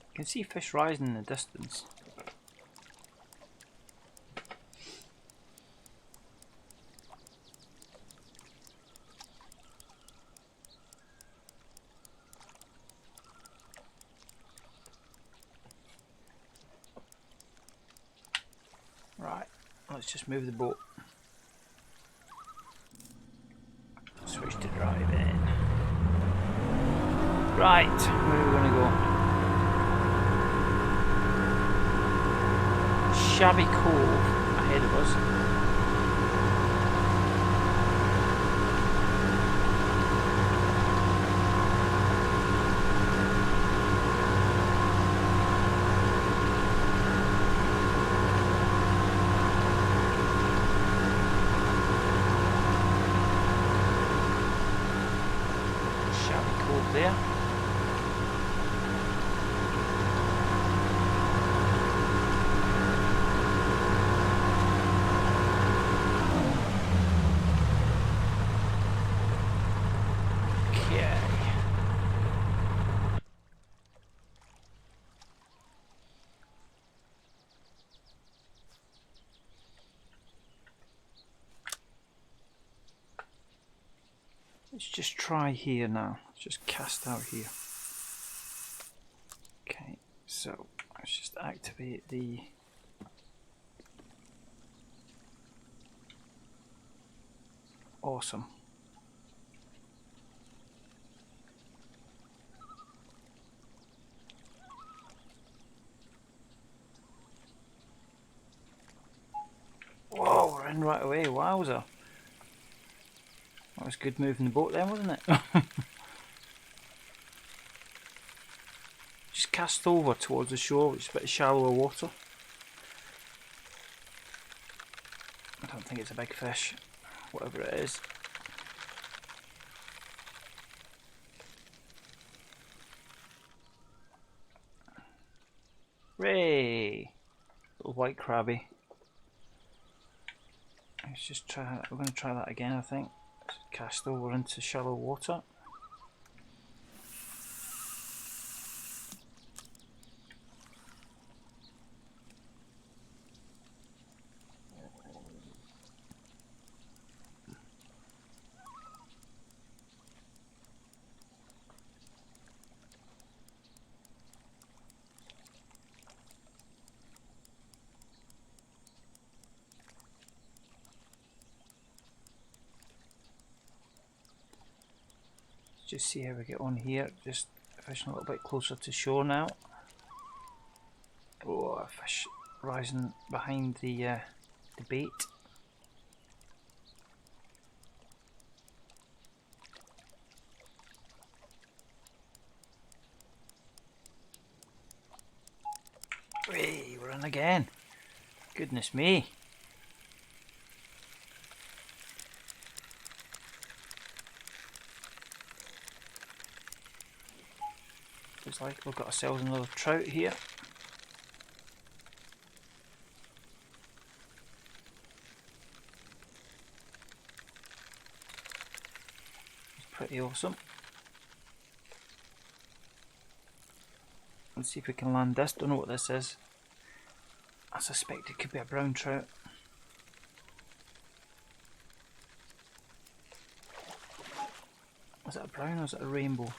You can see fish rising in the distance. Right, let's just move the boat. Switch to drive in. Right, where are we going to go? Shabby Cove ahead of us. Shabby Cove there. Let's just try here now. Let's just cast out here. Okay, so let's just activate the awesome. Whoa, we're in right away, wowzer. That was good moving the boat then, wasn't it? Just cast over towards the shore, which is a bit shallower water. I don't think it's a big fish, whatever it is. Ray! Little white crabby. Let's just try. We're going to try that again, I think. Cast over into shallow water. Just see how we get on here. Just fishing a little bit closer to shore now. Oh, a fish rising behind the bait. Hey, we're in again. Goodness me. Looks like we've got ourselves another trout here. It's pretty awesome. Let's see if we can land this. Don't know what this is. I suspect it could be a brown trout. Is it a brown or is it a rainbow?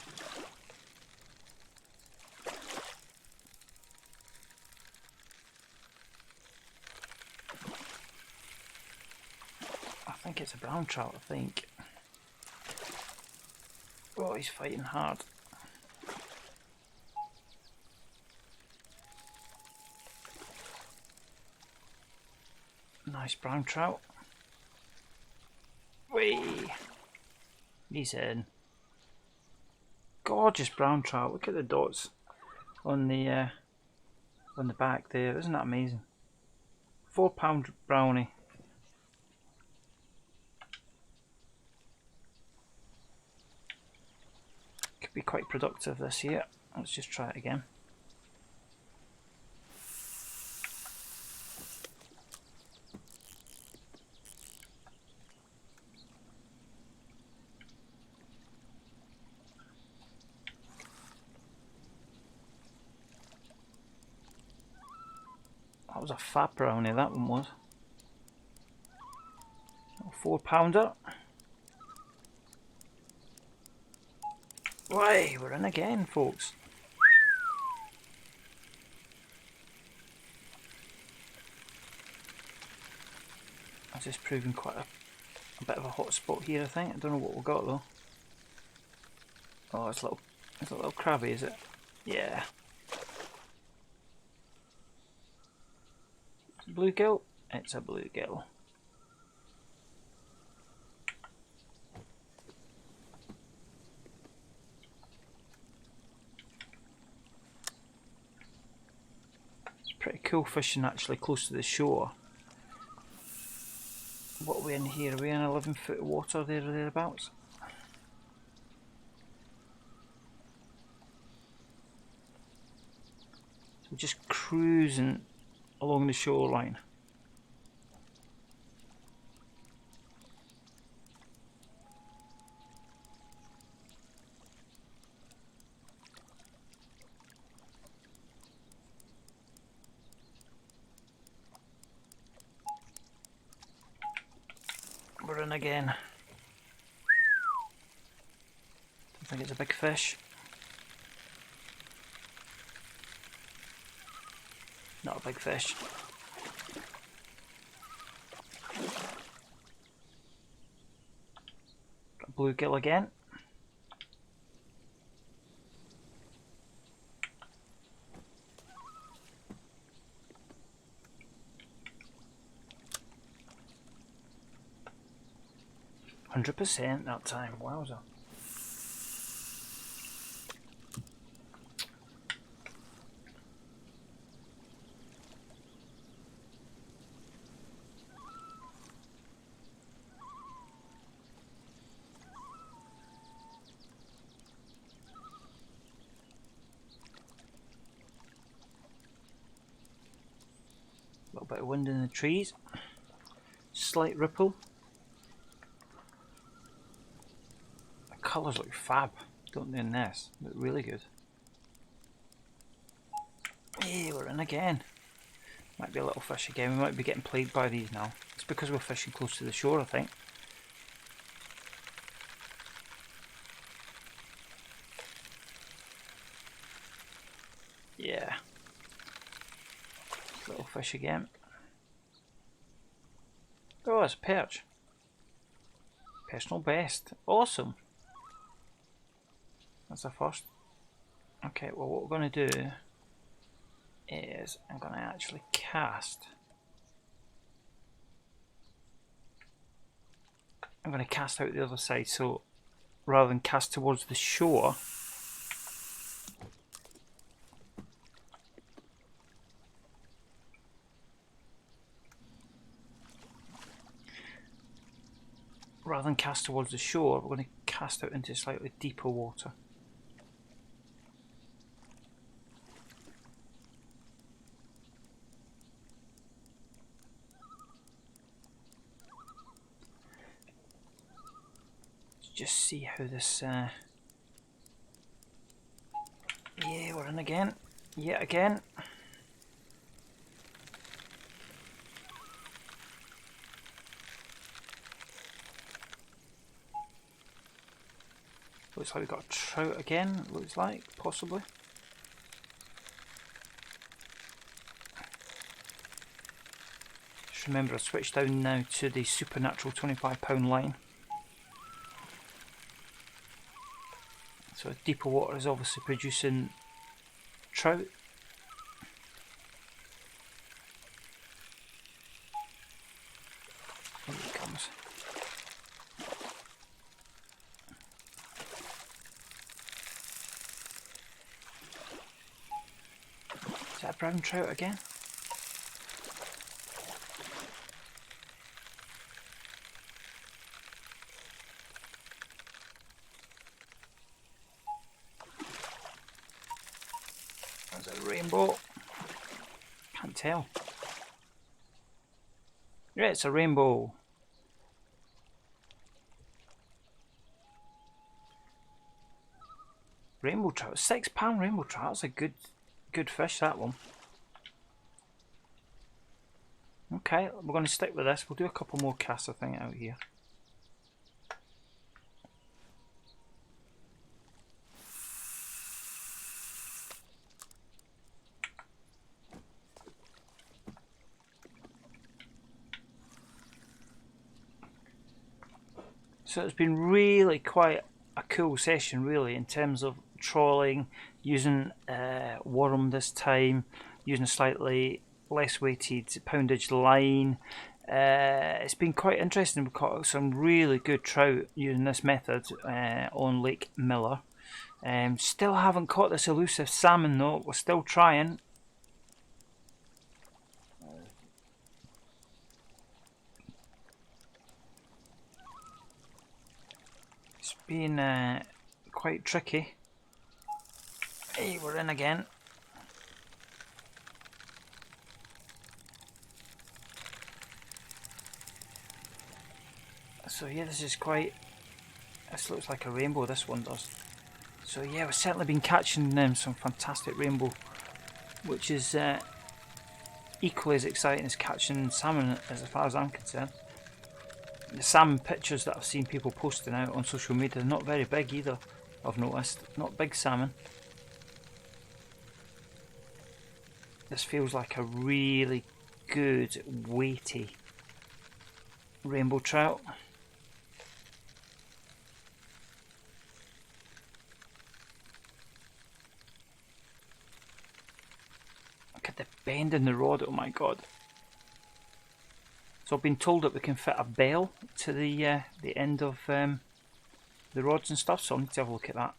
I think it's a brown trout, I think. Oh, he's fighting hard. Nice brown trout. Whee! He's in. Gorgeous brown trout. Look at the dots on the back there. Isn't that amazing? 4-pound brownie. Could be quite productive this year. Let's just try it again. That was a fat brownie, that one was. 4-pounder. Why, we're in again, folks. That's just proving quite a bit of a hot spot here, I think. I don't know what we've got though. Oh, it's a little crabby, is it? Yeah. Bluegill? It's a bluegill. It's pretty cool fishing actually close to the shore. What are we in here? Are we in 11 foot of water there or thereabouts? So we're just cruising along the shoreline. We're in again. Don't think it's a big fish. Not a big fish. Got a bluegill again. %, that time, wowza. A little bit of wind in the trees. Slight ripple. The colours look fab, don't they, in this? Look really good. Hey, we're in again. Might be a little fish again. We might be getting played by these now. It's because we're fishing close to the shore, I think. Yeah. Little fish again. Oh, it's a perch. Personal best. Awesome. That's the first. Okay, well what we're going to do is I'm going to actually cast. I'm going to cast out the other side, so rather than cast towards the shore, we're going to cast out into slightly deeper water. Just see how this yeah, we're in again, yet again. Looks like we've got a trout again, looks like, possibly. Just remember, I've switched down now to the supernatural 25-pound line. So deeper water is obviously producing trout. Here he comes. Is that a brown trout again? There's a rainbow. Can't tell. Yeah, it's a rainbow. Rainbow trout, £6 rainbow trout. That's a good fish, that one. Okay, we're going to stick with this. We'll do a couple more casts, I think, out here. So it's been really quite a cool session, really, in terms of trawling, using worm this time, using a slightly less weighted poundage line. It's been quite interesting. We've caught some really good trout using this method on Lake Miller. Still haven't caught this elusive salmon though. We're still trying. It's been quite tricky. Hey, we're in again. So yeah, this looks like a rainbow, this one does. So yeah, we've certainly been catching some fantastic rainbow, which is equally as exciting as catching salmon as far as I'm concerned. The salmon pictures that I've seen people posting out on social media are not very big either, I've noticed. Not big salmon. This feels like a really good, weighty rainbow trout. Look at the bend in the rod, oh my god. So I've been told that we can fit a bell to the end of the rods and stuff, so I need to have a look at that.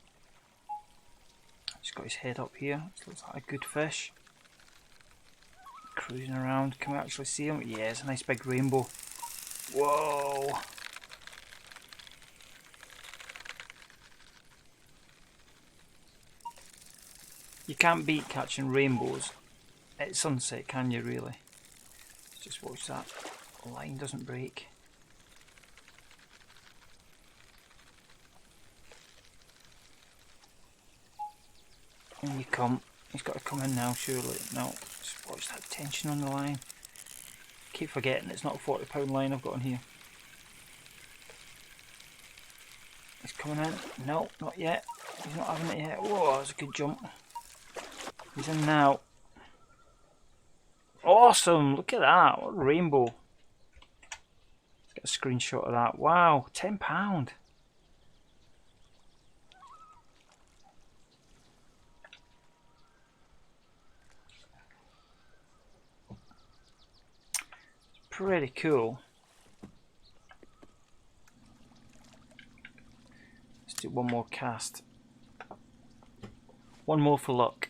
He's got his head up here, this looks like a good fish. Cruising around, can we actually see him? Yeah, it's a nice big rainbow. Whoa! You can't beat catching rainbows at sunset, can you really? Let's just watch that. The line doesn't break. In you come. He's got to come in now, surely. No, just watch that tension on the line. Keep forgetting it's not a 40-pound line I've got on here. He's coming in. No, not yet. He's not having it yet. Whoa, that's a good jump. He's in now. Awesome! Look at that. What a rainbow. Let's get a screenshot of that. Wow, £10. Pretty cool. Let's do one more cast. One more for luck.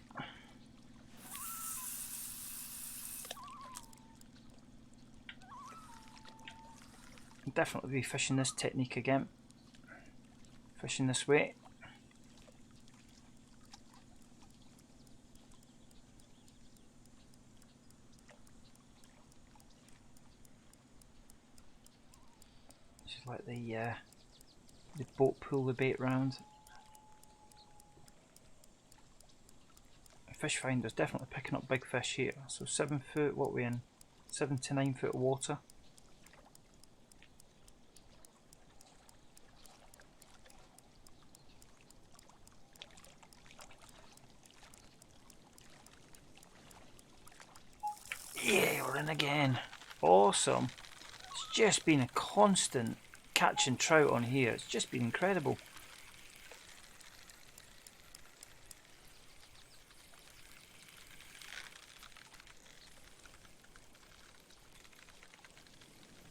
I'll definitely be fishing this technique again. Fishing this way. Just like the boat pull the bait round. Fish finder's definitely picking up big fish here. So 7 foot, what are we in? 7 to 9 foot of water. Yeah, we're in again. Awesome. It's just been a constant catching trout on here. It's just been incredible.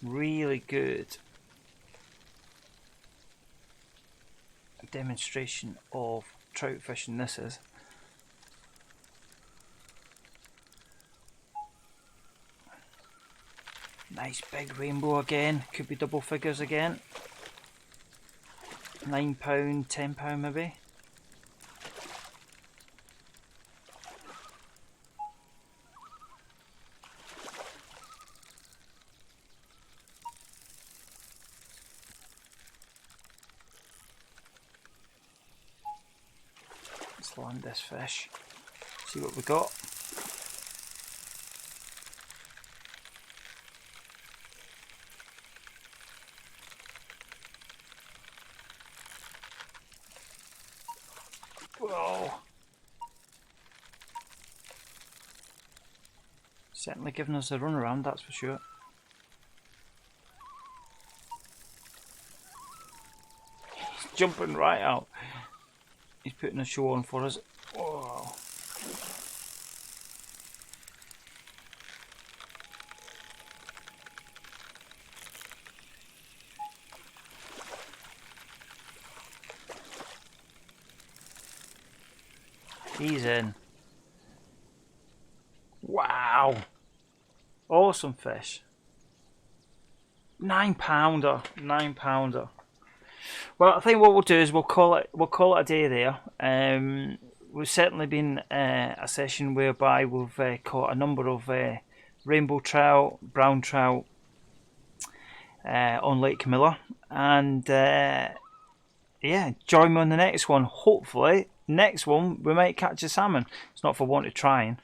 Really good demonstration of trout fishing this is. Nice big rainbow again. Could be double figures again. £9, £10 maybe. Let's land this fish. See what we got. Whoa. Certainly giving us a run around, that's for sure. He's jumping right out. He's putting a show on for us. Whoa. He's in. Wow. Awesome fish. £9. £9. Well, I think what we'll do is we'll call it a day there. We've certainly been a session whereby we've caught a number of rainbow trout, brown trout on Lake Camilla, and yeah, join me on the next one. Hopefully, next one we might catch a salmon. It's not for want of trying.